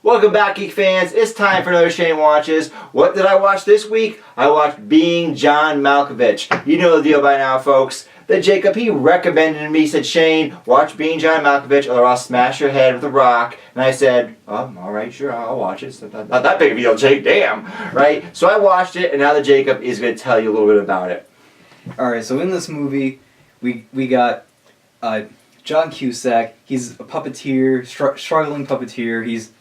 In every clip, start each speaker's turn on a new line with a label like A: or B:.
A: Welcome back, Geek fans. It's time for another Shane Watches. What did I watch this week? I watched Being John Malcovich. You know the deal by now, folks. That Jacob, he recommended to me, said, Shane, watch Being John Malcovich or I'll smash your head with a rock. And I said, oh, alright, sure, I'll watch it. It's not that big of a deal, Jake, damn. Right? So I watched it, and now that Jacob is going to tell you a little bit about it.
B: Alright, so in this movie, we got John Cusack. He's a puppeteer, struggling puppeteer. He's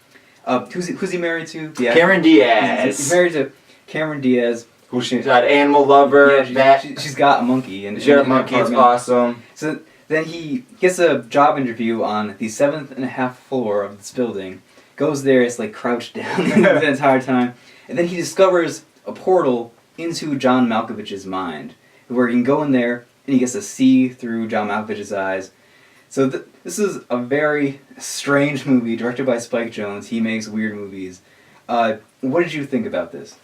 B: who's he married to?
A: Cameron Diaz.
B: He's married to Cameron Diaz.
A: She's got Animal Lover.
B: Yeah, she's got a monkey.
A: She's got a monkey. It's awesome.
B: So then he gets a job interview on the 7th floor of this building. Goes there, it's like crouched down the entire time, and then he discovers a portal into John Malkovich's mind, where he can go in there and he gets to see through John Malkovich's eyes. So this is a very strange movie directed by Spike Jonze. He makes weird movies. What did you think about this?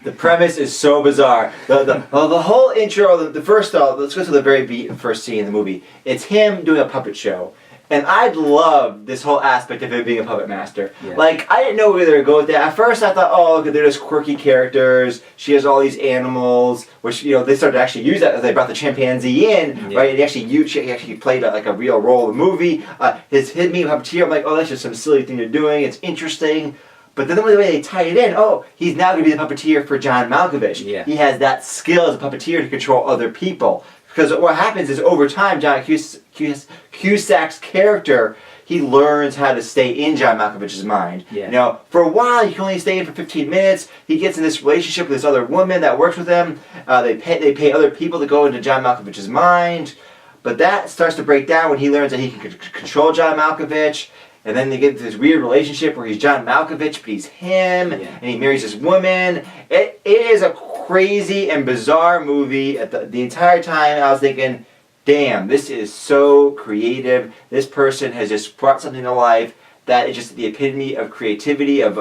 A: The premise is so bizarre. The whole intro, the first, let's go to the very first scene in the movie. It's him doing a puppet show. And I love this whole aspect of him being a puppet master. Yeah. Like, I didn't know where they were going with that. At first I thought, oh, they're just quirky characters. She has all these animals, which, you know, they started to actually use that as they brought the chimpanzee in, right? And he actually played like a real role in the movie. His being a puppeteer, I'm like, oh, that's just some silly thing they're doing. It's interesting. But then the way they tie it in, oh, he's now going to be the puppeteer for John Malkovich. Yeah. He has that skill as a puppeteer to control other people. Because what happens is over time, John Cusack's character, he learns how to stay in John Malkovich's mind. Yeah. You know, for a while, he can only stay in for 15 minutes. He gets in this relationship with this other woman that works with him. They pay other people to go into John Malkovich's mind. But that starts to break down when he learns that he can control John Malkovich. And then they get into this weird relationship where he's John Malkovich, but he's him, and he marries this woman. It is a crazy and bizarre movie. The entire time I was thinking, damn, this is so creative. This person has just brought something to life that is just the epitome of creativity, of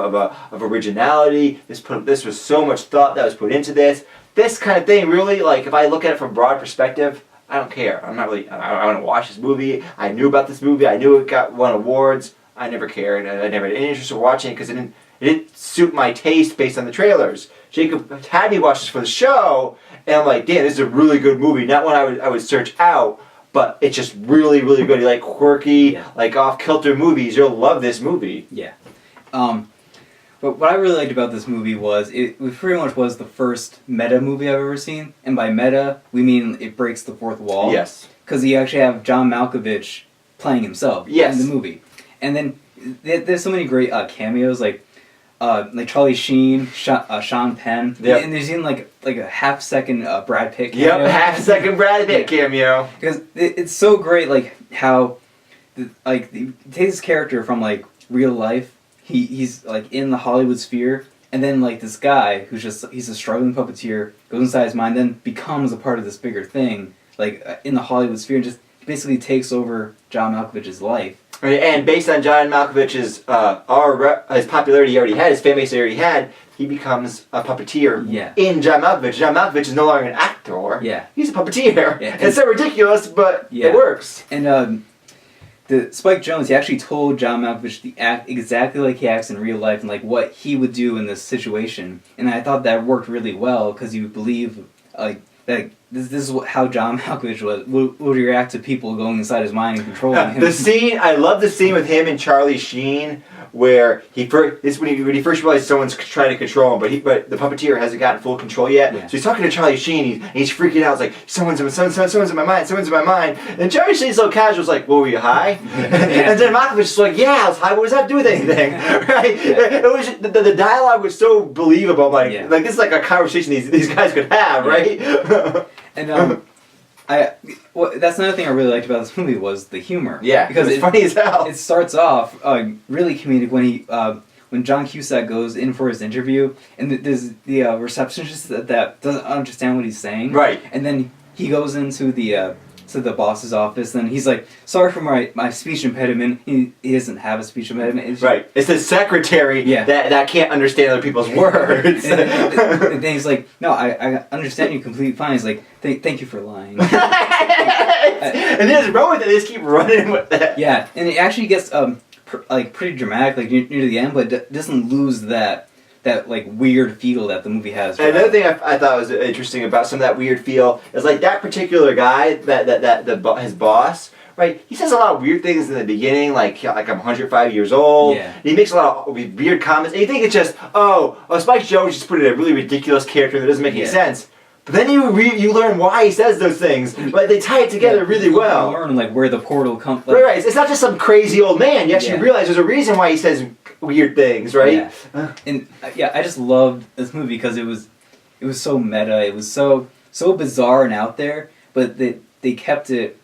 A: originality. This was so much thought that was put into this. This kind of thing, really, like, if I look at it from a broad perspective, I don't care. I'm not really, I want to watch this movie. I knew about this movie. I knew it won awards. I never cared. I never had any interest in watching it because it didn't suit my taste based on the trailers. Jacob had me watch this for the show, and I'm like, damn, this is a really good movie. Not one I would search out, but it's just really, really good. You like quirky, like off-kilter movies, you'll love this movie.
B: Yeah. But what I really liked about this movie was it pretty much was the first meta movie I've ever seen. And by meta, we mean it breaks the fourth wall.
A: Yes.
B: Because you actually have John Malkovich playing himself in the movie. And then there's so many great cameos, like Charlie Sheen, Sean Penn. Yep. And there's even like a half-second Brad Pitt cameo.
A: Yep, half-second Brad Pitt cameo.
B: Because it's so great, like, how he takes this character from, like, real life. He's like in the Hollywood sphere, and then like this guy he's a struggling puppeteer, goes inside his mind, then becomes a part of this bigger thing, like in the Hollywood sphere, and just basically takes over John Malkovich's life.
A: Right, and based on John Malkovich's his popularity he already had, his fan base he already had, he becomes a puppeteer in John Malkovich. John Malkovich is no longer an actor. Yeah. He's a puppeteer. Yeah. It's so ridiculous, but it works.
B: And the Spike Jonze, he actually told John Malkovich to act exactly like he acts in real life and like what he would do in this situation. And I thought that worked really well because you believe like that this is how John Malkovich would react to people going inside his mind and controlling him.
A: I love the scene with him and Charlie Sheen where when he first realized someone's trying to control him, but the puppeteer hasn't gotten full control yet. Yeah. So he's talking to Charlie Sheen, he's freaking out. It's like, someone's in my mind. And Charlie Sheen's so casual, he's like, well, were you high? And then Malkovich is like, yeah, I was high. What does that do with anything? Right? Yeah. It was just, the dialogue was so believable. Like this is like a conversation these guys could have, right?
B: And that's another thing I really liked about this movie was the humor.
A: Yeah, because it's funny as hell.
B: It starts off really comedic when John Cusack goes in for his interview, and there's the receptionist that doesn't understand what he's saying.
A: Right.
B: And then he goes into the to the boss's office, and he's like, "Sorry for my speech impediment." He doesn't have a speech impediment. It's
A: right. It's the secretary that can't understand other people's words.
B: and then he's like, "No, I understand you completely fine." He's like, "Thank you for lying."
A: And they just run with it. They just keep running with that.
B: Yeah, and it actually gets pretty dramatic, like near the end, but it doesn't lose that like weird feel that the movie has.
A: And another thing I thought was interesting about some of that weird feel is like that particular guy his boss, right? He says a lot of weird things in the beginning, like I'm 105 years old.
B: Yeah.
A: And he makes a lot of weird comments, and you think it's just Spike Jonze just put in a really ridiculous character that doesn't make any sense. But then you learn why he says those things. Like they tie it together really well.
B: You learn like where the portal comes.
A: Right. It's not just some crazy old man. You actually realize there's a reason why he says weird things, right?
B: Yeah. And I just loved this movie because it was so meta. It was so bizarre and out there, but they kept it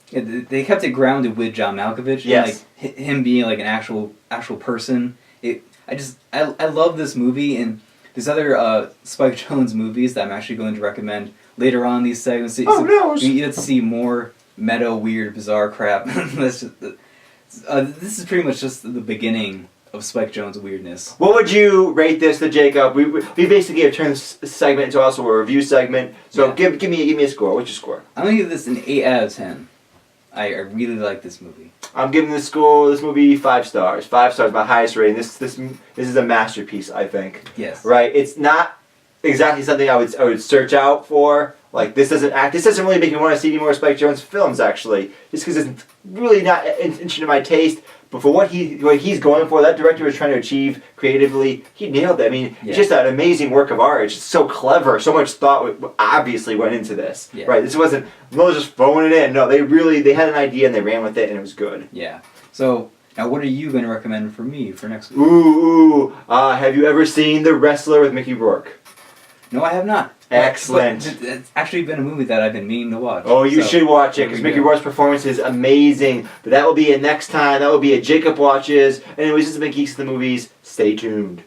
B: grounded with John Malcovich.
A: Yes.
B: And, like him being like an actual person. I love this movie, and there's other Spike Jonze movies that I'm actually going to recommend later on in these segments.
A: No!
B: You get to see more meta, weird, bizarre crap. This is pretty much just the beginning of Spike Jonze weirdness.
A: What would you rate this to Jacob? We basically have turned this segment into also a review segment. So give me a score. What's your score?
B: I'm gonna give this an 8 out of 10. I really like this movie.
A: I'm giving this movie 5 stars. 5 stars, my highest rating. This is a masterpiece, I think.
B: Yes.
A: Right. It's not exactly something I would search out for. Like this doesn't really make me want to see any more Spike Jonze films. Actually, just because it's really not interesting to my taste. But for what he's going for, that director was trying to achieve creatively, he nailed it. I mean, it's just an amazing work of art. It's just so clever. So much thought obviously went into this. Yeah. Right? This wasn't just throwing it in. No, they had an idea and they ran with it, and it was good.
B: Yeah. So now, what are you going to recommend for me for next week?
A: Have you ever seen The Wrestler with Mickey Rourke?
B: No, I have not.
A: Excellent.
B: But it's actually been a movie that I've been meaning to watch.
A: Oh, you should watch it because Mickey Rourke's performance is amazing. But that will be a next time. That will be a Jacob Watches. Anyways, this has been Geeks of the Movies. Stay tuned.